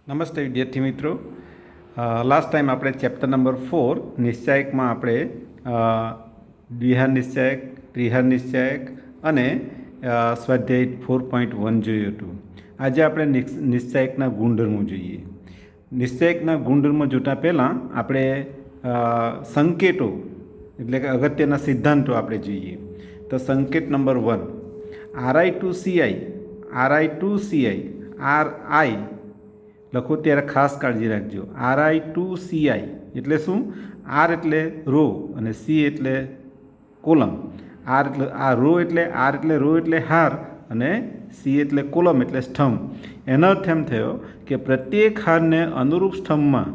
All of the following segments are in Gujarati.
નમસ્તે વિદ્યાર્થી મિત્રો. લાસ્ટ ટાઈમ આપણે ચેપ્ટર નંબર 4 નિશ્ચાયકમાં આપણે દ્વિહાર નિશ્ચાયક, ત્રિહાર નિશ્ચાયક અને સ્વાધ્યાય 4.1 જોયું હતું. આજે આપણે નિશ્ચાયકના ગુણધર્મો જોઈએ. નિશ્ચાયકના ગુણધર્મો જોતા પહેલાં આપણે સંકેતો એટલે કે અગત્યના સિદ્ધાંતો આપણે જોઈએ. તો સંકેત number 1, RI to CI, RI to CI, RI લખો ત્યારે ખાસ કાળજી રાખજો. RI ટુ CI એટલે શું? R એટલે રો અને C એટલે કોલમ. R એટલે આ રો એટલે R એટલે રો એટલે હાર અને C એટલે કોલમ એટલે સ્તંભ. એનો અર્થ એમ થયો કે પ્રત્યેક હારને અનુરૂપ સ્તંભમાં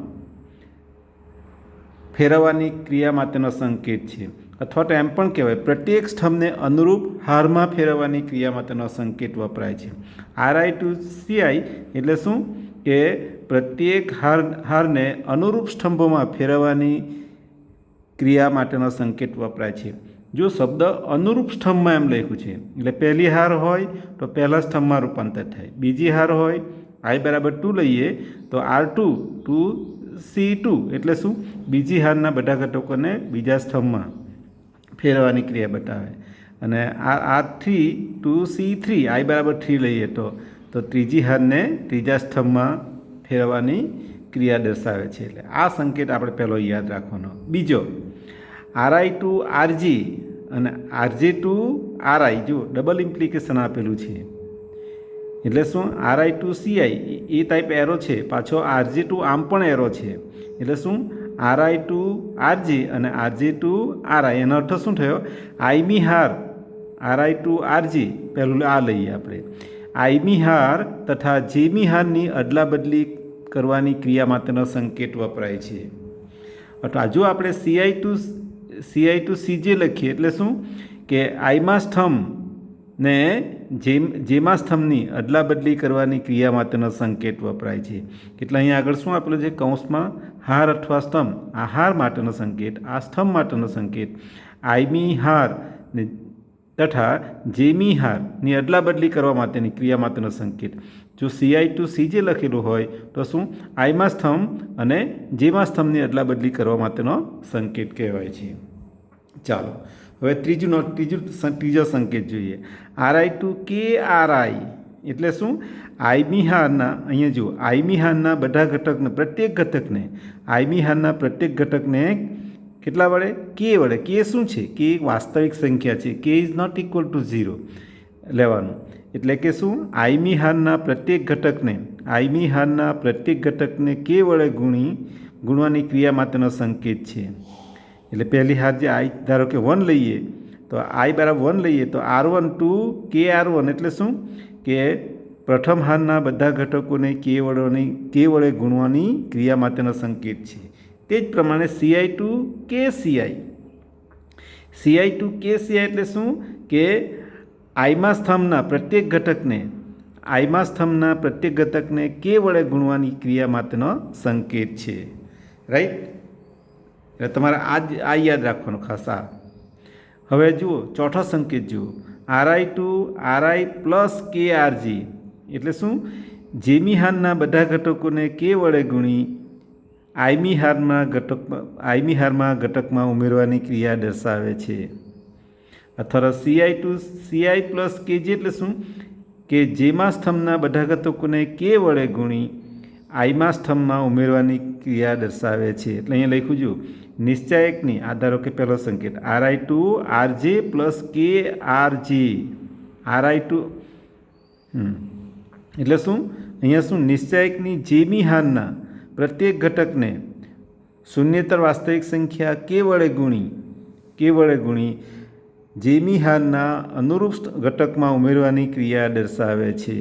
ફેરવવાની ક્રિયા માટેનો સંકેત છે, અથવા તો એમ પણ કહેવાય પ્રત્યેક સ્તંભને અનુરૂપ હારમાં ફેરવવાની ક્રિયા માટેનો સંકેત વપરાય છે. RI ટુ CI એટલે શું? કે પ્રત્યેક હારને અનુરૂપ સ્તંભોમાં ફેરવવાની ક્રિયા માટેનો સંકેત વપરાય છે. જો શબ્દ અનુરૂપ સ્તંભમાં એમ લખ્યું છે એટલે પહેલી હાર હોય તો પહેલા સ્તંભમાં રૂપાંતર થાય. બીજી હાર હોય I બરાબર 2 લઈએ તો R2 ટુ C2 એટલે શું? બીજી હારના બધા ઘટકોને બીજા સ્તંભમાં ફેરવવાની ક્રિયા બતાવે. અને R3 ટુ C3 I બરાબર 3 લઈએ તો ત્રીજી હારને ત્રીજા સ્તંભમાં ફેરવવાની ક્રિયા દર્શાવે છે. એટલે આ સંકેત આપણે પહેલો યાદ રાખવાનો. બીજો RI ટુ RG અને RG ટુ RI, જો ડબલ ઇમ્પ્લિકેશન આપેલું છે એટલે શું? RI to CI A type arrow છે, પાછો RG ટુ આમ પણ એરો છે એટલે શું? RI ટુ RG અને RG ટુ RI. એનો અર્થ શું થયો? આઈમી હાર RI ટુ RG પહેલું આ લઈએ આપણે. આઈમી હાર તથા જેમી હારની અદલા બદલી કરવાની ક્રિયા માટેનો સંકેત વપરાય છે. અથવા જો આપણે CI ટુ CJ લખીએ એટલે શું? કે આઈમા સ્તંભ ને જેમા સ્તંભની અદલા બદલી કરવાની ક્રિયા માટેનો સંકેત વપરાય છે. એટલે અહીંયા આગળ શું આપેલું છે? કૌંસમાં હાર અથવા સ્તંભ. આ હાર માટેનો સંકેત, આ સ્તંભ માટેનો સંકેત. આઈમી હાર ને તથા જેમી હારની અદલા બદલી કરવા માટેની ક્રિયા માટેનો સંકેત. જો CI ટુ CJ લખેલું હોય તો શું? આઈમા સ્તંભ અને જેમા સ્તંભની અદલા બદલી કરવા માટેનો સંકેત કહેવાય છે. ચાલો હવે ત્રીજો સંકેત જોઈએ. RI ટુ KRI એટલે શું? આઈમી હારના, અહીંયા જુઓ, આઈમી હારના બધા ઘટકને, પ્રત્યેક ઘટકને, આઈમી હારના પ્રત્યેક ઘટકને કેટલા વડે? K વડે. K શું છે? K એક વાસ્તવિક સંખ્યા છે. K is not equal to 0 લેવાનું. એટલે કે શું? આઈમી હારના પ્રત્યેક ઘટકને, આઈમી હારના પ્રત્યેક ઘટકને K વડે ગુણવાની ક્રિયા માટેનો સંકેત છે. એટલે પહેલી હાર જે I ધારો કે 1 લઈએ તો I બરાબર 1 લઈએ તો R1 ટુ KR1 એટલે શું? કે પ્રથમ હારના બધા ઘટકોને K વડે ગુણવાની ક્રિયા માટેનો સંકેત છે. તે જ પ્રમાણે CI to KCI, CI to KCI એટલે શું? કે આઈમા સ્તંભના પ્રત્યેક ઘટકને K વડે ગુણવાની ક્રિયા માટેનો સંકેત છે. રાઈટ? એટલે તમારે આ યાદ રાખવાનું ખાસ. આ હવે જુઓ ચોથો સંકેત જુઓ. RI to RI plus KRG એટલે શું? જેમી હારના બધા ઘટકોને K વડે ગુણી આઈમી હારમાં ઘટકમાં ઉમેરવાની ક્રિયા દર્શાવે છે. અથવા CI to CI plus KJ એટલે શું? કે જેમા સ્તંભના બધા ઘટકોને K વડે ગુણી આઈમા સ્તંભમાં ઉમેરવાની ક્રિયા દર્શાવે છે. એટલે અહીંયા લખ્યું જો નિશ્ચાયકની, આ ધારો કે પહેલો સંકેત RI to RJ plus KRJ. RI to એટલે શું? અહીંયા શું? નિશ્ચાયકની જેમી હારના પ્રત્યેક ઘટકને શૂન્યેતર વાસ્તવિક સંખ્યા K વડે ગુણી જેમી હારના અનુરૂપ ઘટકમાં ઉમેરવાની ક્રિયા દર્શાવે છે.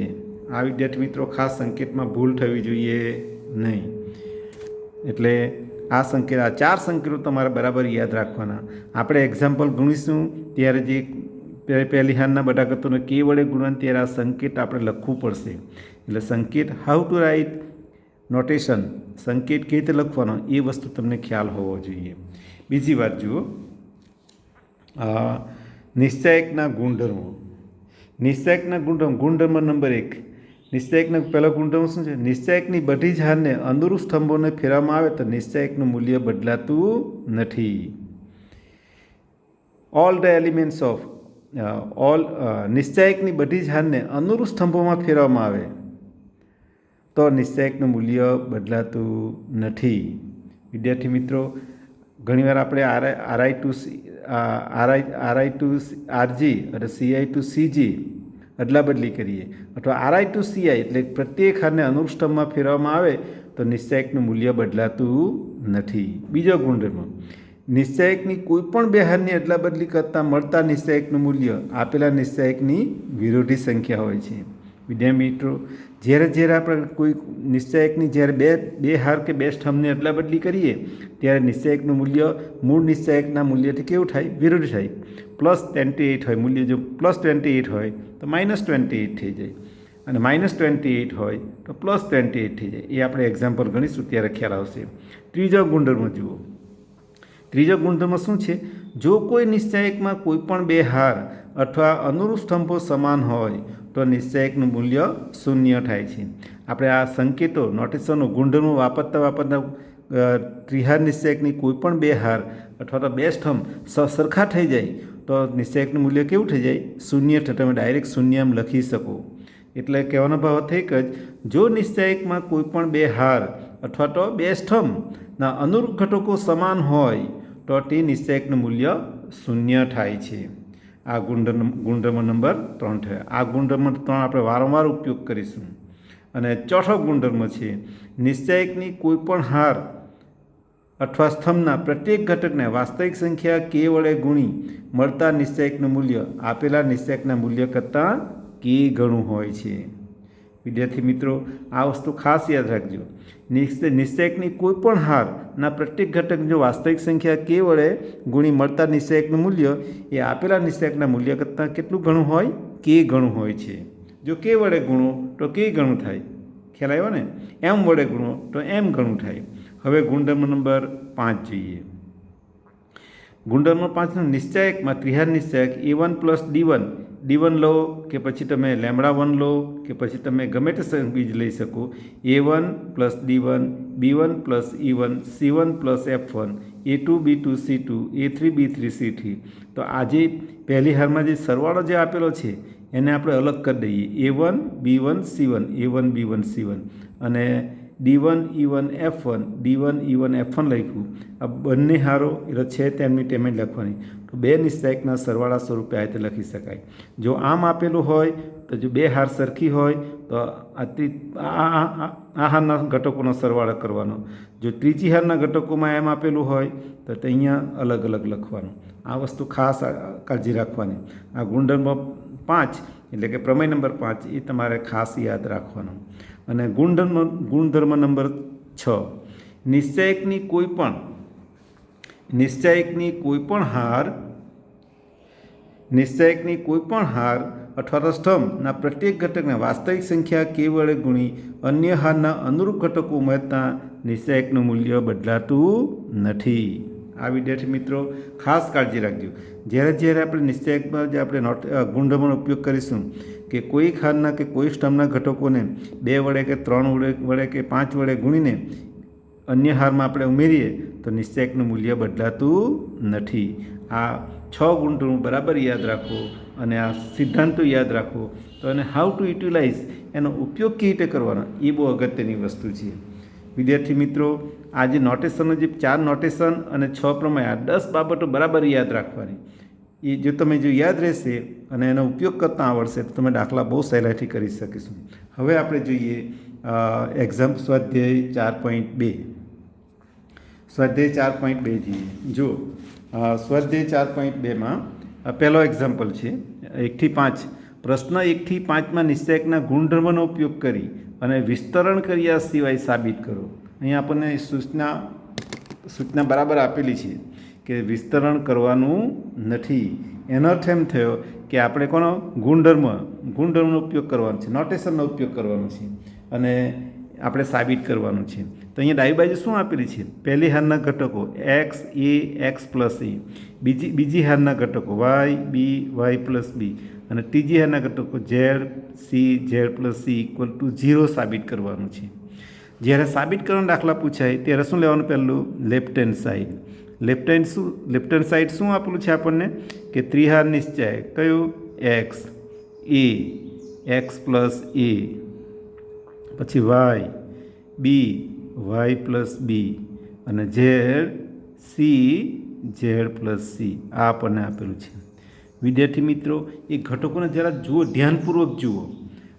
આ વિદ્યાર્થી મિત્રો ખાસ સંકેતમાં ભૂલ થવી જોઈએ નહીં. એટલે આ સંકેત, આ 4 સંકેતો તમારે બરાબર યાદ રાખવાના. આપણે એક્ઝામ્પલ ગણીશું ત્યારે જે પહેલી હારના બધા ઘટકોને K વડે ગુણવાનું ત્યારે આ સંકેત આપણે લખવું પડશે. એટલે સંકેત, હાઉ ટુ રાઇટ નોટેશન, સંકેત કેવી રીતે લખવાનો એ વસ્તુ તમને ખ્યાલ હોવો જોઈએ. બીજી વાત જુઓ, નિશ્ચાયકના ગુણધર્મો. નિશ્ચાયકના ગુણધર્મ નંબર 1, નિશ્ચાયકનો પહેલો ગુણધર્મ શું છે? નિશ્ચાયકની બધી જ હારને અનુરૂપ સ્તંભોને ફેરવવામાં આવે તો નિશ્ચાયકનું મૂલ્ય બદલાતું નથી. ઓલ ધ એલિમેન્ટ્સ ઓફ નિશ્ચાયકની બધી જ હારને અનુરૂપ સ્તંભોમાં ફેરવવામાં આવે તો નિશ્ચાયકનું મૂલ્ય બદલાતું નથી. વિદ્યાર્થી મિત્રો, ઘણીવાર આપણે આરઆઈ ટુ આરજી અને સીઆઈ ટુ સીજી અદલા બદલી કરીએ અથવા આરઆઈ ટુ સીઆઈ એટલે પ્રત્યેક હારને અનુરૂપ સ્તંભમાં ફેરવવામાં આવે તો નિશ્ચાયકનું મૂલ્ય બદલાતું નથી. બીજો ગુણધર્મ, નિશ્ચાયકની કોઈ પણ બે હારની અદલા બદલી કરતાં મળતા નિશ્ચાયકનું મૂલ્ય આપેલા નિશ્ચાયકની વિરોધી સંખ્યા હોય છે. વિદ્યાર્થી મિત્રો, જ્યારે આપણે કોઈ નિશ્ચાયકની જ્યારે બે હાર કે બે સ્તંભની અદલા બદલી કરીએ ત્યારે નિશ્ચાયકનું મૂલ્ય મૂળ નિશ્ચાયકના મૂલ્યથી કેવું થાય? વિરુદ્ધ થાય. +28 હોય મૂલ્ય, જો +28 હોય તો -28 થઈ જાય અને -28 હોય તો +28 થઈ જાય. એ આપણે એક્ઝામ્પલ ગણીશું ત્યારે ખ્યાલ આવશે. ત્રીજો ગુણધર્મ જુઓ. ત્રીજો ગુણધર્મ શું છે? જો કોઈ નિશ્ચાયકમાં કોઈ પણ બે હાર અથવા અનુરૂપ સ્તંભો સમાન હોય તો નિશ્ચાયકનું મૂલ્ય 0 થાય છે. આપણે આ સંકેતો નોટેશનો ગુણધર્મો વાપરતા ત્રિહાર નિશ્ચાયકની કોઈ પણ બે હાર અથવા તો બે સ્તંભ સરખા થઈ જાય તો નિશ્ચાયકનું મૂલ્ય કેવું થઈ જાય? 0 થાય. તમે ડાયરેક્ટ 0 એમ લખી શકો. એટલે કહેવાનો ભાવ થઈ કે જો નિશ્ચાયકમાં કોઈ પણ બે હાર અથવા તો બે સ્તંભના અનુરૂપ ઘટકો સમાન હોય તો તે નિશ્ચાયકનું મૂલ્ય 0 થાય છે. આ ગુણધર્મ નંબર 3 થયો. આ ગુણધર્મ 3 આપણે વારંવાર ઉપયોગ કરીશું. અને ચોથો ગુણધર્મ છે, નિશ્ચાયકની કોઈ પણ હાર અથવા સ્તંભના પ્રત્યેક ઘટકને વાસ્તવિક સંખ્યા k વડે ગુણી મળતા નિશ્ચાયકનું મૂલ્ય આપેલા નિશ્ચાયકના મૂલ્ય કરતાં k ગણું હોય છે. વિદ્યાર્થી મિત્રો, આ વસ્તુ ખાસ યાદ રાખજો. નિશ્ચાયકની કોઈ પણ હારના પ્રત્યેક ઘટક જો વાસ્તવિક સંખ્યા k વડે ગુણી મળતા નિશ્ચાયકનું મૂલ્ય એ આપેલા નિશ્ચાયકના મૂલ્ય કરતાં કેટલું ગણું હોય? k ગણું હોય છે. જો k વડે ગુણો તો k ગણું થાય. ખ્યાલ આવ્યો ને? m વડે ગુણો તો m ગણું થાય. હવે ગુણધર્મ નંબર 5 જોઈએ. ગુણધર્મ 5 નિશ્ચાયકમાં ત્રિહાર નિશ્ચાયક a1 + d1 લો કે પછી તમે λ1 લો કે પછી તમે ગમે તે બીજ લઈ શકો. a1 + d1, b1 + e1, c1 + f1, a2 b2 c2, a3 b3 c3. તો આજે પહેલી હારમાં જે સરવાળો જે આપેલો છે એને આપણે અલગ કરી દઈએ. a1 b1 c1, a1 b1 c1 અને d1 e1 f1, d1 e1 f1 લખ્યું. આ બંને હારો એટલે છે તેમની તેમ જ લખવાની. તો બે નિશ્ચાયકના સરવાળા સ્વરૂપે આ રીતે લખી શકાય. જો આમ આપેલું હોય તો જો બે હાર સરખી હોય તો આ હારના ઘટકોનો સરવાળો કરવાનો. જો ત્રીજી હારના ઘટકોમાં એમ આપેલું હોય તો અહીંયા અલગ અલગ લખવાનું. આ વસ્તુ ખાસ કાળજી રાખવાની. આ ગુણધર્મ 5 એટલે કે પ્રમેય નંબર 5 એ તમારે ખાસ યાદ રાખવાનું. અને ગુણધર્મ નંબર 6, નિશ્ચાયકની કોઈ પણ હાર અથવા તો સ્તંભના પ્રત્યેક ઘટકને વાસ્તવિક સંખ્યા k વડે ગુણી અન્ય હારના અનુરૂપ ઘટકો ઉમેરતા નિશ્ચાયકનું મૂલ્ય બદલાતું નથી. આ વિદ્યાર્થી મિત્રો ખાસ કાળજી રાખજો. જ્યારે આપણે નિશ્ચાયકમાં જે આપણે ગુણધર્મનો ઉપયોગ કરીશું કે કોઈ હારના કે કોઈ સ્તંભના ઘટકોને 2 વડે કે 3 વડે કે 5 વડે ગુણીને અન્ય હારમાં આપણે ઉમેરીએ તો નિશ્ચાયકનું મૂલ્ય બદલાતું નથી. આ 6 ગુણધર્મો બરાબર યાદ રાખો અને આ સિદ્ધાંતો યાદ રાખો તો એને હાઉ ટુ યુટિલાઇઝ એનો ઉપયોગ કેવી રીતે કરવાનો એ બહુ અગત્યની વસ્તુ છે. વિદ્યાર્થી મિત્રો, આ જે નોટેશનનો જે 4 નોટેશન અને 6 પ્રમેય આ 10 બાબતો બરાબર યાદ રાખવાની. એ જો તમે યાદ રહેશે અને એનો ઉપયોગ કરતાં આવડશે તો તમે દાખલા બહુ સહેલાઈથી કરી શકીશું. હવે આપણે જોઈએ એક્ઝામ સ્વાધ્યાય 4.2. સ્વાધ્યાય 4.2 જોઈએ. જો સ્વાધ્યાય 4.2માં પહેલો એક્ઝામ્પલ છે 1 થી 5. પ્રશ્ન 1 થી 5માં નિશ્ચાયકના ગુણધર્મનો ઉપયોગ કરી અને વિસ્તરણ કર્યા સિવાય સાબિત કરો. અહીંયા આપણને સૂચના બરાબર આપેલી છે કે વિસ્તરણ કરવાનું નથી. એનો અર્થ એમ થયો કે આપણે કોનો ગુણધર્મનો ઉપયોગ કરવાનો છે, નોટેશનનો ઉપયોગ કરવાનો છે અને આપણે સાબિત કરવાનું છે. તો અહીંયા ડાબી બાજુ શું આપેલી છે? પહેલી હારના ઘટકો x a x + a, બીજી હારના ઘટકો y b y + b અને ત્રીજી હારના ઘટકો Z C Z plus C equal to 0 સાબિત કરવાનું છે. જ્યારે સાબિત કરવાનો દાખલા પૂછાય ત્યારે શું લેવાનું? પહેલું left hand side. Left hand side શું આપેલું છે આપણને? કે ત્રિહાર નિશ્ચય કયું? એક્સ પ્લસ એ, પછી વાય બી વાય પ્લસ બી, અને ઝેડ પ્લસ સી આ આપણને આપેલું છે. વિદ્યાર્થી મિત્રો, એ ઘટકોને જરા જુઓ, ધ્યાનપૂર્વક જુઓ,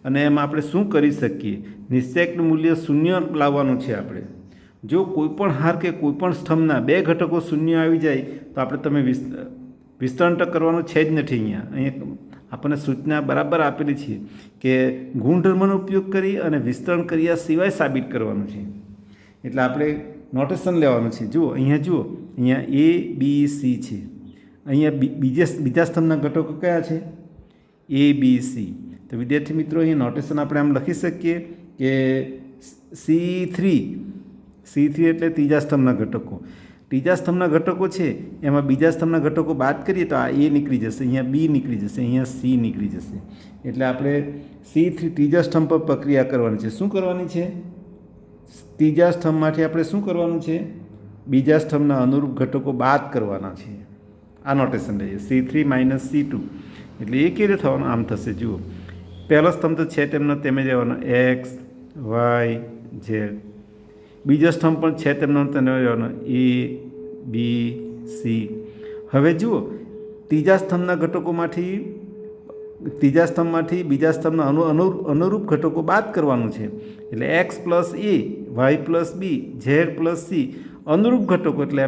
અને એમાં આપણે શું કરી શકીએ? નિશ્ચયકનું મૂલ્ય શૂન્ય લાવવાનું છે આપણે. જો કોઈપણ હાર કે કોઈપણ સ્તંભના બે ઘટકો શૂન્ય આવી જાય તો આપણે તમે વિસ્તરણ કરવાનું છે જ નથી. અહીંયા આપણને સૂચના બરાબર આપેલી છે કે ગુણધર્મનો ઉપયોગ કરી અને વિસ્તરણ કર્યા સિવાય સાબિત કરવાનું છે. એટલે આપણે નોટેશન લેવાનું છે. જુઓ, અહીંયા એ બી સી છે. અહીંયા બીજા સ્તંભના ઘટકો કયા છે? એ બી સી. તો વિદ્યાર્થી મિત્રો, અહીંયા નોટેશન આપણે આમ લખી શકીએ કે C3 એટલે ત્રીજા સ્તંભના ઘટકો. ત્રીજા સ્તંભના ઘટકો છે એમાં બીજા સ્તંભના ઘટકો બાદ કરીએ તો આ એ નીકળી જશે, અહીંયા બી નીકળી જશે, અહીંયા સી નીકળી જશે. એટલે આપણે C3 ત્રીજા સ્તંભ પર પ્રક્રિયા કરવાની છે. શું કરવાની છે? ત્રીજા સ્તંભમાંથી આપણે શું કરવાનું છે? બીજા સ્તંભના અનુરૂપ ઘટકો બાદ કરવાના છે. આ નોટેશન લઈએ, C3 - C2. એટલે એ કેવી રીતે થવાનું? આમ થશે. જુઓ, પહેલો સ્તંભ તો છે તેમનો તેમ જ રહેવાનો, એક્સ વાય ઝેડ. બીજો સ્તંભ પણ છે તેમનો તેમ રહેવાનો, એ બી સી. હવે જુઓ, ત્રીજા સ્તંભમાંથી બીજા સ્તંભના અનુરૂપ ઘટકો બાદ કરવાનું છે. એટલે x plus a y plus b z plus c અનુરૂપ ઘટકો. એટલે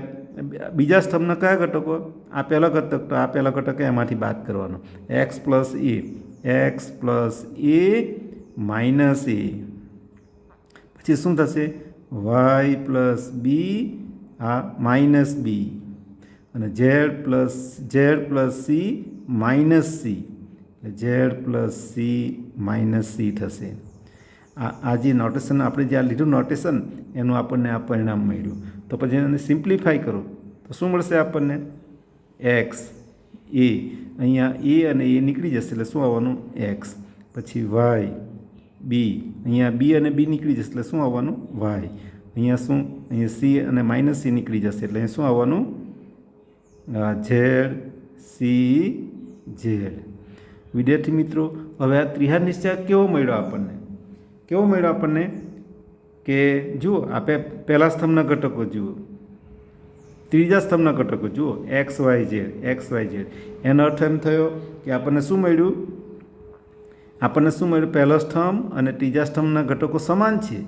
બીજા સ્તંભના કયા ઘટકો? આ પહેલો ઘટક, તો આ પહેલો ઘટક એમાંથી બાદ કરવાનો, એક્સ પ્લસ એ માઇનસ એ. પછી શું થશે? વાય પ્લસ બી આ માઇનસ બી, અને Z plus C minus C, Z plus C minus C થશે. આ જે નોટેશન આપણે જે લીધું નોટેશન એનું આપણને આ પરિણામ મળ્યું. તો પછી એને સિમ્પ્લિફાઈ કરો તો શું મળશે આપણને? એક્સ એ, અહીંયા એ અને એ નીકળી જશે એટલે શું આવવાનું? એક્સ. પછી વાય બી, અહીંયા બી અને બી નીકળી જશે એટલે શું આવવાનું? વાય. અહીંયા સી અને માઇનસ સી નીકળી જશે એટલે અહીં શું આવવાનું? Z C Z. વિદ્યાર્થી મિત્રો, હવે આ ત્રિહાર નિશ્ચય કેવો મળ્યો આપણને? કે જુઓ, આપણે પહેલા સ્તંભના ઘટકો જુઓ, ત્રીજા સ્તંભના ઘટકો જુઓ, એક્સ વાય ઝેડ. એનો અર્થ એમ થયો કે આપણને શું મળ્યું? પહેલો સ્તંભ અને ત્રીજા સ્તંભના ઘટકો સમાન છે.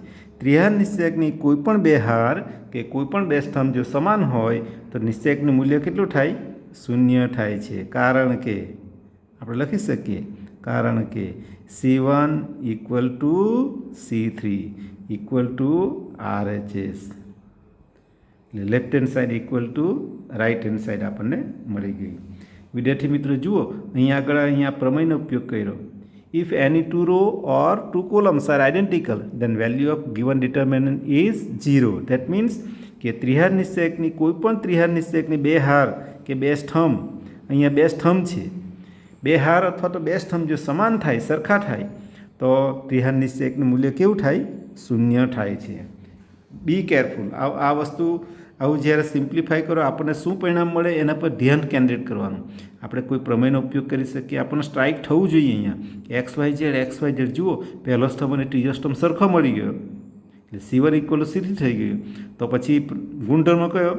ત્રિહાર નિશ્ચયકની કોઈપણ બે હાર કે કોઈપણ બે સ્તંભ જો સમાન હોય તો નિશ્ચયકનું મૂલ્ય કેટલું થાય? શૂન્ય થાય છે. કારણ કે આપણે લખી શકીએ, કારણ કે C1 = C3 = RHS. એટલે left hand side right hand side આપણને મળી ગઈ. વિદ્યાર્થી મિત્રો જુઓ, અહીંયા પ્રમેયનો ઉપયોગ કર્યો. If any two row or two columns are identical, then value of given determinant is 0. That means કે ત્રિહાર નિશ્ચયકની કોઈપણ ત્રિહાર નિશ્ચયકની બે હાર કે બે સ્તંભ, અહીંયા બે સ્તંભ છે, બે હાર અથવા તો બે સ્તંભ જો સમાન થાય, સરખા થાય, તો ત્રિહાર નિશ્ચયકનું મૂલ્ય કેવું થાય? શૂન્ય થાય છે. Be careful. આ વસ્તુ આવું જ્યારે સિમ્પ્લિફાઈ કરો આપણને શું પરિણામ મળે એના પર ધ્યાન કેન્દ્રિત કરવાનું. આપણે કોઈ પ્રમેયનો ઉપયોગ કરી શકીએ. આપણને સ્ટ્રાઇક થવું જોઈએ. અહીંયા એક્સ વાય ઝેડ જુઓ, પહેલો સ્તંભ અને ત્રીજો સ્તંભ સરખો મળી ગયો એટલે C1 = C3 થઈ ગયું. તો પછી ગુણધર્મ કયો?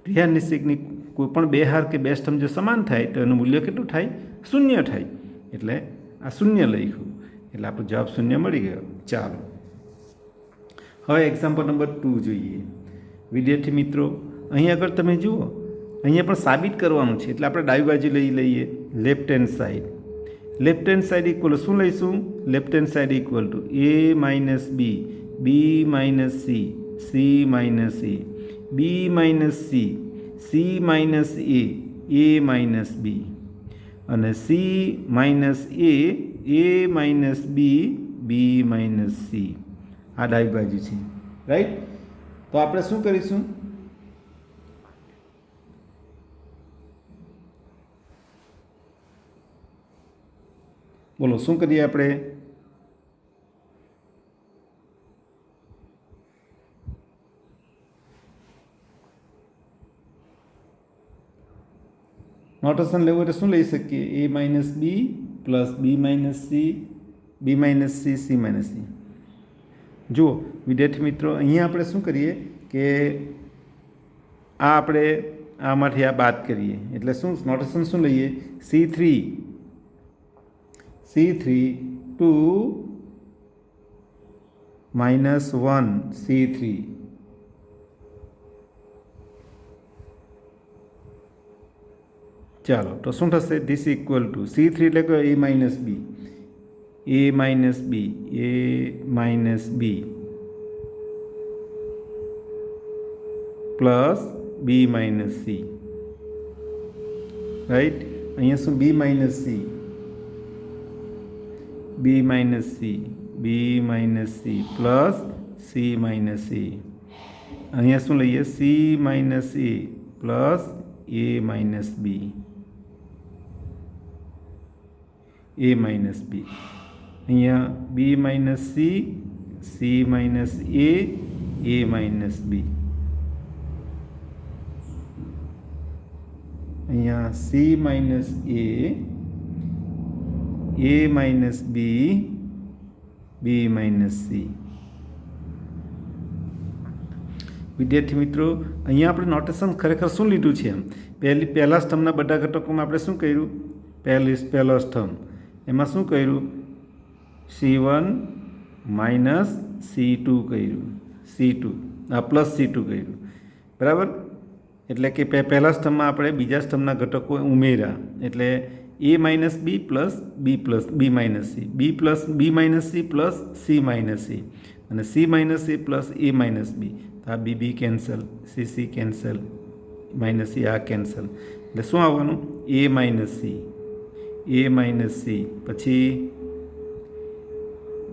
ત્રિહાર નિશ્ચયકની કોઈપણ બે હાર કે બે સ્તંભ જો સમાન થાય તો એનું મૂલ્ય કેટલું થાય? શૂન્ય થાય. એટલે આ શૂન્ય લખ્યું એટલે આપણો જવાબ શૂન્ય મળી ગયો. ચાલો હવે એક્ઝામ્પલ નંબર 2 જોઈએ. વિદ્યાર્થી મિત્રો, અહીં આગળ તમે જુઓ, અહીંયા પણ સાબિત કરવાનું છે એટલે આપણે ડાબી બાજુ લઈએ લેફ્ટ હેન્ડ સાઈડ ઇક્વલ શું લઈશું? Left hand side equal two A - B, B - C, C - A, B - C, C - A - B, અને C - A - B - C. આ ડાબી બાજુ છે, રાઈટ? તો આપણે શું કરીશું? બોલો શું કરીએ આપણે? નોટેશન લેવું એટલે શું લઈ શકીએ? a minus B plus B minus C, B minus C, C minus c. જુઓ વિદ્યાર્થી મિત્રો, અહીંયા આપણે શું કરીએ કે આ આપણે આમાંથી આ બાદ કરીએ એટલે શું નોટેશન શું લઈએ? C3 2 minus 1 C3. ચાલો તો શું થશે? ધીસ ઇક્વલ ટુ C3 એટલે કે a minus B, a minus B, a minus B plus B minus C. Right, અહીંયા શું? બી માઇનસ સી, બી માઇનસ સી, બી minus C plus C minus C. અહીંયા શું લઈએ? C minus A plus A minus B, A minus B. અહીંયા B minus C, C minus A minus B. અહીંયા C minus A minus B, B minus C. વિદ્યાર્થી મિત્રો, અહીંયા આપણે નોટેશન ખરેખર શું લીધું છે? પહેલા સ્તંભના બધા ઘટકોમાં આપણે શું કર્યું? પહેલો સ્તંભ એમાં શું કર્યું? C1 માઇનસ C2 કર્યું, C2 પ્લસ C2 કર્યું. બરાબર, એટલે કે પહેલા સ્તંભમાં આપણે બીજા સ્તંભના ઘટકો ઉમેર્યા એટલે a minus B plus B minus C, B plus B minus C plus C minus C અને C minus C plus A minus B. તો આ B cancel, C cancel, minus C આ કેન્સલ. એટલે શું આવવાનું? a માઇનસ સી પછી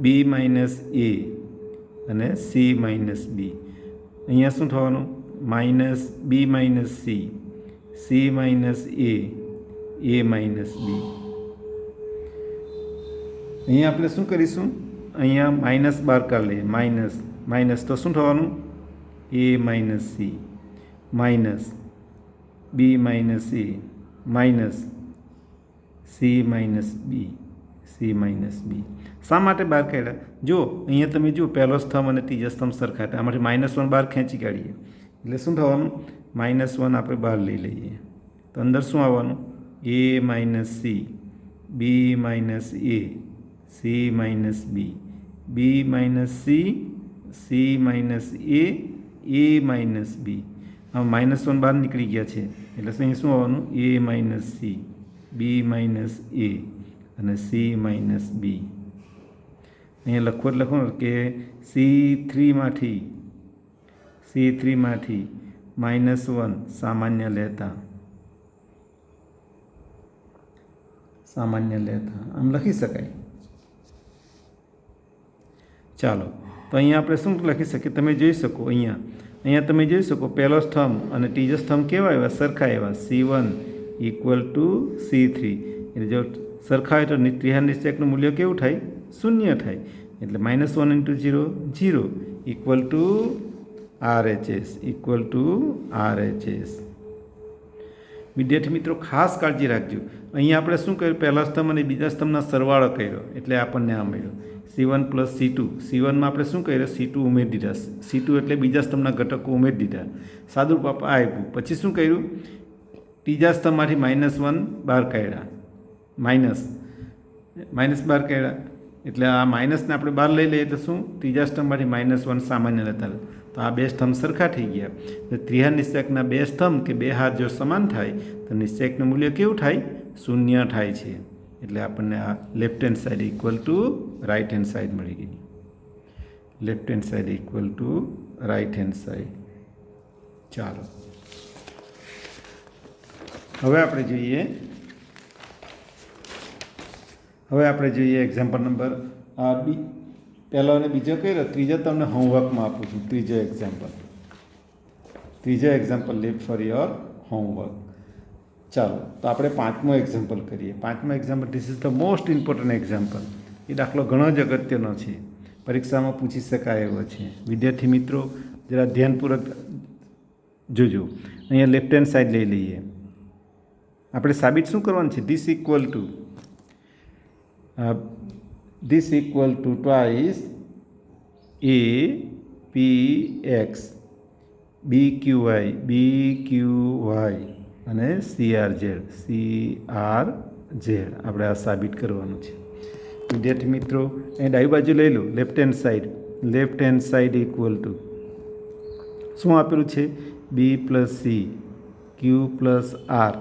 બી માઇનસ એ અને સી માઇનસ બી. અહીંયા શું થવાનું? Minus B minus C, C minus A minus B. અહીંયા આપણે શું કરીશું? અહીંયા માઇનસ બાર કાઢી લઈએ, માઇનસ તો શું થવાનું? એ minus C minus B minus A minus C minus B, C minus બી. શા માટે બહાર કાઢ્યા? જો અહીંયા તમે જુઓ, પહેલો સ્તંભ અને ત્રીજો સ્તંભ સરખા હતા. આમાંથી -1 બહાર ખેંચી કાઢીએ એટલે શું થવાનું? -1 આપણે બહાર લઈ લઈએ તો અંદર શું આવવાનું? a minus C, B minus A, C minus B, B minus C, C minus A minus B. આમાં -1 બહાર નીકળી ગયા છે એટલે અહીં શું આવવાનું? a minus C, B minus A અને સી માઇનસ બી. અહીંયા લખવું કે C3માંથી -1 સામાન્ય લેતા આમ લખી શકાય. ચાલો તો અહીંયા આપણે શું લખી શકીએ? તમે જોઈ શકો, અહીંયા તમે જોઈ શકો પહેલો સ્તંભ અને ત્રીજો સ્તંભ કેવા આવ્યા? સરખા આવ્યા. C1 ઇક્વલ ટુ C3 એટલે જો સરખા હોય તો ત્રિહાર નિશ્ચયકનું મૂલ્ય કેવું થાય? 0 થાય. એટલે -1 × 0 0 equal to RHS, equal to RHS. વિદ્યાર્થી મિત્રો ખાસ કાળજી રાખજો. અહીંયા આપણે શું કર્યું? પહેલા સ્તંભ અને બીજા સ્તંભના સરવાળો કર્યો એટલે આપણને આ મળ્યો C1 પ્લસ C2. C1માં આપણે શું કર્યું? C2 ઉમેરી દીધા. C2 એટલે બીજા સ્તંભના ઘટકો ઉમેરી દીધા. સાદુરૂપ આ આપ્યું. પછી શું કર્યું? ત્રીજા સ્તંભમાંથી -1 બહાર કાઢ્યા, માઇનસ બહાર કાઢ્યા એટલે આ માઇનસને આપણે બહાર લઈ લઈએ તો શું? ત્રીજા સ્તંભમાંથી -1 સામાન્ય લેતા. તો આ બે સ્તંભ સરખા થઈ ગયા. તો ત્રિહાર નિશ્ચયકના બે સ્તંભ કે બે હાર જો સમાન થાય તો નિશ્ચયકનું મૂલ્ય કેવું થાય? 0 થાય છે. એટલે આપણને આ left hand side equal to right hand side મળી ગઈ. Left hand side equal to right hand side. ચાલો હવે આપણે જોઈએ એક્ઝામ્પલ નંબર પહેલો અને બીજો કર્યો. ત્રીજો તમને હોમવર્કમાં આપું છું. ત્રીજો example leave for your homework. ચાલો તો આપણે પાંચમો એક્ઝામ્પલ કરીએ. પાંચમો example, this is the most important example. એ દાખલો ઘણો જ અગત્યનો છે, પરીક્ષામાં પૂછી શકાય એવો છે. વિદ્યાર્થી મિત્રો જરા ધ્યાનપૂર્વક જોજો. અહીંયા લેફ્ટ હેન્ડ સાઈડ લઈ લઈએ. આપણે સાબિત શું કરવાનું છે? This equal to twice a P x b q y અને CR Z આપણે આ સાબિત કરવાનું છે. વિદ્યાર્થી મિત્રો અહીં ડાબી બાજુ લઈ લો, left hand side equal to શું આપેલું છે? B plus C, Q plus R,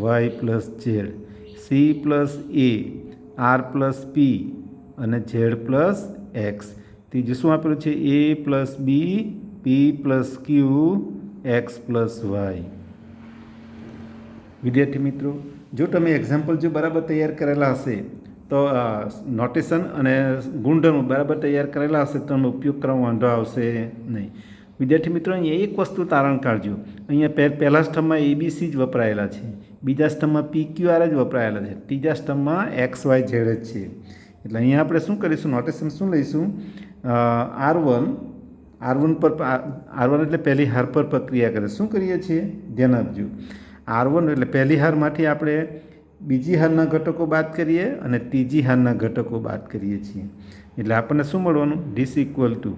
Y plus Z, C plus A, R plus P અને ઝેડ પ્લસ એક્સ. ત્રીજું શું આપેલું છે? A plus B, P plus Q, X plus Y. વિદ્યાર્થી મિત્રો જો તમે એક્ઝામ્પલ બરાબર તૈયાર કરેલા હશે તો નોટેશન અને ગુણધર્મો બરાબર તૈયાર કરેલા હશે તો તમે ઉપયોગ કરવામાં વાંધો આવશે નહીં. વિદ્યાર્થી મિત્રો અહીંયા એક વસ્તુ તારણ કાઢજો. અહીંયા પહેલા સ્તંભમાં ABC જ વપરાયેલા છે, બીજા સ્તંભમાં PQR જ વપરાયેલા છે, ત્રીજા સ્તંભમાં XYZ જ છે. એટલે અહીંયા આપણે શું કરીશું? નોટેશન શું લઈશું? R1 એટલે પહેલી હાર પર પ્રક્રિયા કરે. શું કરીએ છીએ? ધ્યાન આપજો. R1 એટલે પહેલી હારમાંથી આપણે બીજી હારના ઘટકો બાદ કરીએ અને ત્રીજી હારના ઘટકો બાદ કરીએ છીએ. એટલે આપણને શું મળવાનું? ધીસ ઇક્વલ ટુ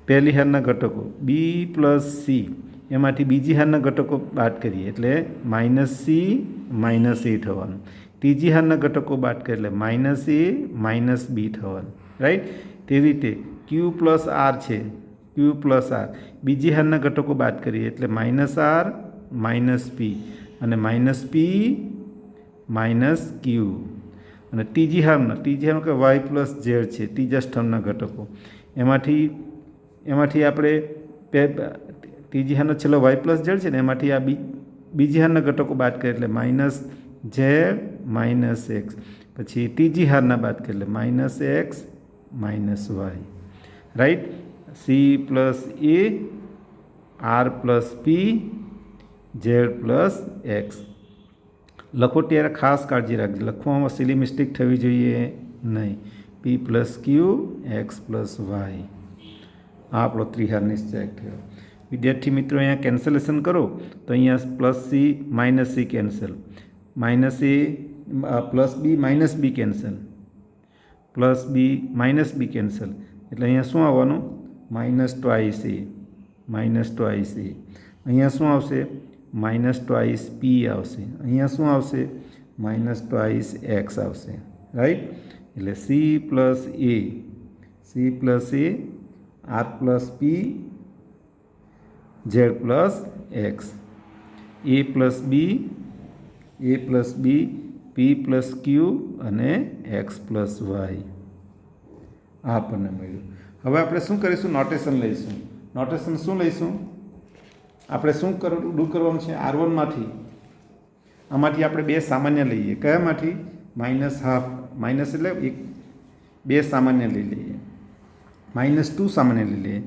પહેલી હારના ઘટકો બી પ્લસ સી, એમાંથી બીજી હારના ઘટકો બાદ કરીએ એટલે માઇનસ સી માઇનસ એ થવાનું. ત્રીજી હારના ઘટકો બાદ કરીએ એટલે માઇનસ એ માઇનસ બી થવાનું. રાઈટ? તેવી રીતે ક્યુ પ્લસ આર છે, ક્યુ પ્લસ આર, બીજી હારના ઘટકો બાદ કરીએ એટલે માઇનસ આર માઇનસ પી અને માઇનસ પી માઇનસ ક્યુ. અને ત્રીજી હારમાં કે વાય પ્લસ ઝેડ છે, ત્રીજા સ્તંભના ઘટકો, એમાંથી આપણે ત્રીજી હારનો છેલ્લો વાય પ્લસ ઝેડ છે ને, એમાંથી આ બીજી હારના ઘટકો બાદ કરીએ એટલે માઇનસ ઝેડ માઇનસ એક્સ, પછી ત્રીજી હારના બાદ કરીએ એટલે minus X minus Y. Right? C plus A, R plus P, Z plus X. લખો ત્યારે ખાસ કાળજી રાખજો, લખવામાં સિલી મિસ્ટેક થવી જોઈએ નહીં. પી plus Q, X plus Y. આ આપણો ત્રિહાર નિશ્ચય થયો. વિદ્યાર્થી મિત્રો અહીંયા કેન્સલેશન કરો તો અહીંયા plus C minus C cancel, minus A plus B minus B cancel, plus B minus B cancel. એટલે અહીંયા શું આવવાનું? Minus twice A, minus twice A. અહીંયા શું આવશે? માઇનસ ટ્વાઇસ પી આવશે. અહીંયા શું આવશે? માઇનસ ટ્વાઇસ એક્સ આવશે. રાઈટ? એટલે C plus A, R plus P, Z plus X, A plus B, P plus Q અને એક્સ પ્લસ વાય. આ આપણને મળ્યું. હવે આપણે શું કરીશું? નોટેશન લઈશું. નોટેશન શું લઈશું? આપણે શું કરવાનું છે? R1 આમાંથી આપણે બે સામાન્ય લઈએ. કયામાંથી? માઇનસ હાફ, માઇનસ એટલે બે સામાન્ય લઈ લઈએ. -2 સામાન્ય લઈ લઈએ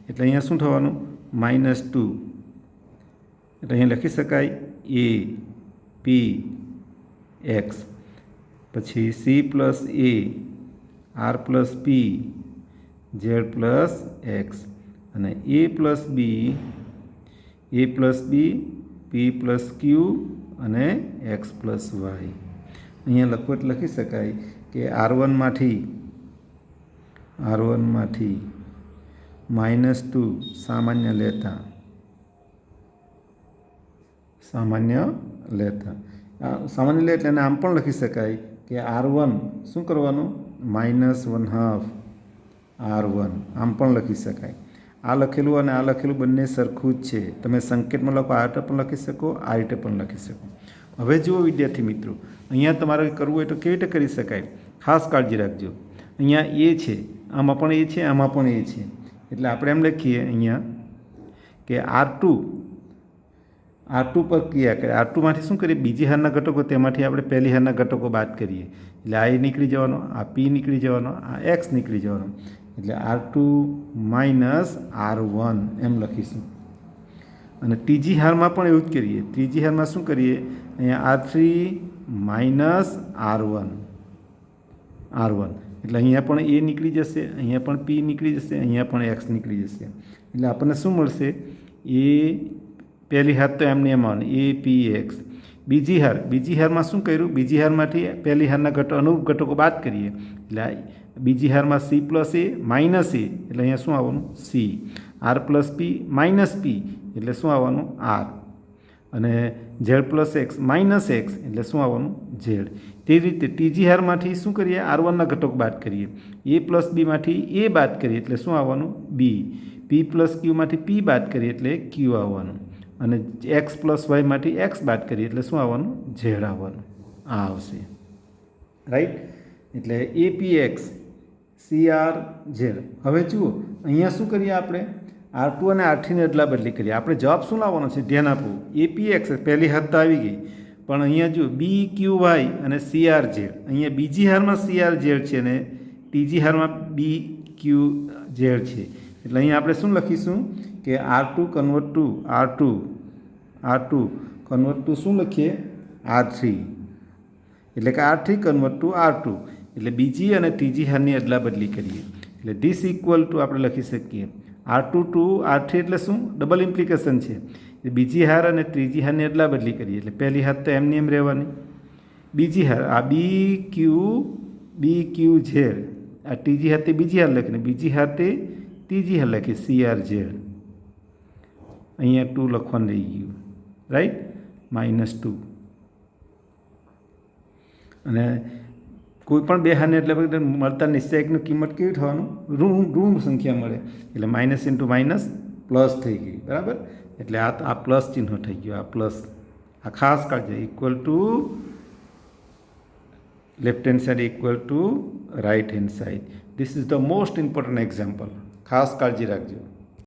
એટલે અહીંયા શું થવાનું? -2. એટલે અહીંયા લખી શકાય એ પી એક્સ, પછી C plus A, R plus P, Z plus X અને A plus B, P plus Q અને એક્સ પ્લસ વાય. અહીંયા લખવું એટલે લખી શકાય કે R1 માંથી -2 સામાન્ય લેતા સામાન્ય લે એટલે આમ પણ લખી શકાય કે R1 શું કરવાનું? -1/2 R1 આમ પણ લખી શકાય. આ લખેલું અને આ લખેલું બંને સરખું જ છે. તમે સંકેતમાં લખો, આ રીતે પણ લખી શકો, આ રીતે પણ લખી શકો. હવે જુઓ વિદ્યાર્થી મિત્રો, અહીંયા તમારે કરવું હોય તો કેવી રીતે કરી શકાય? ખાસ કાળજી રાખજો. અહીંયા એ છે, આમાં પણ એ છે, આમાં પણ એ છે. એટલે આપણે એમ લખીએ અહીંયા કે R2 પર ક્રિયા કરે. R2 માંથી શું કરીએ? બીજી હારના ઘટકો, તેમાંથી આપણે પહેલી હારના ઘટકો બાદ કરીએ એટલે આ એ નીકળી જવાનો, આ પી નીકળી જવાનો, આ એક્સ નીકળી જવાનો. એટલે R2 - R1 એમ લખીશું. અને ત્રીજી હારમાં પણ એવું જ કરીએ. ત્રીજી હારમાં શું કરીએ? અહીંયા R3 માઇનસ R1 એટલે અહીંયા પણ એ નીકળી જશે, અહીંયા પણ P નીકળી જશે, અહીંયા પણ X નીકળી જશે. એટલે આપણને શું મળશે? એ પહેલી હાર તો એમને એમ આવવાની APX. બીજી હારમાં શું કર્યું? બીજી હારમાંથી પહેલી હારના અનુરૂપ ઘટકો બાદ કરીએ એટલે બીજી હારમાં C plus A minus A એટલે અહીંયા શું આવવાનું? C. R plus P minus P એટલે શું આવવાનું? R. અને Z plus X minus X એટલે શું આવવાનું? Z. તે રીતે ત્રીજી હારમાંથી શું કરીએ? R1ના ઘટકો બાદ કરીએ. A પ્લસ Bમાંથી A બાદ કરીએ એટલે શું આવવાનું? B. P પ્લસ Qમાંથી P બાદ કરીએ એટલે Q આવવાનું. અને X પ્લસ વાયમાંથી X બાદ કરીએ એટલે શું આવવાનું? Z આવવાનું. આ આવશે. રાઈટ? એટલે APX CRZ. હવે જુઓ અહીંયા શું કરીએ આપણે? R2 અને R3ની અદલા બદલી કરીએ. આપણે જવાબ શું લાવવાનો છે? ધ્યાન આપવું. APX પહેલી હાર તો આવી ગઈ, પણ અહીંયા જુઓ BQY અને CRZ. અહીંયા બીજી હારમાં CRZ છે અને ત્રીજી હારમાં BQZ છે. એટલે અહીંયા આપણે શું લખીશું કે R2 convert two R2 convert two શું લખીએ? R3. એટલે કે R3 કન્વર્ટ ટુ R2 એટલે બીજી અને ત્રીજી હારની અદલા બદલી કરીએ. એટલે ધીસ ઇક્વલ ટુ આપણે લખી શકીએ R2 ટુ R3 એટલે શું? ડબલ ઇમ્પ્લિકેશન છે. બીજી હાર અને ત્રીજી હારની અદલા બદલી કરીએ એટલે પહેલી હાર તો એમની એમ રહેવાની. બીજી હાર આ BQZ, આ ત્રીજી હાર તે બીજી હાર લખીને બીજી હાર તે ત્રીજી હાર લખી CRZ. અહીંયા 2 લખવાનું રહી ગયું. રાઈટ? -2. અને કોઈ પણ બે હારને એટલે મળતા નિશ્ચયકની કિંમત કેવી થવાનું? ઋણ સંખ્યા મળે એટલે માઇનસ ઇન્ટુ માઇનસ પ્લસ થઈ ગઈ. બરાબર? એટલે આ પ્લસ ચિહ્ન થઈ ગયું. આ પ્લસ, આ ખાસ કાળજી, equal to left hand side equal to right hand side. This is the most important example. ખાસ કાળજી રાખજો.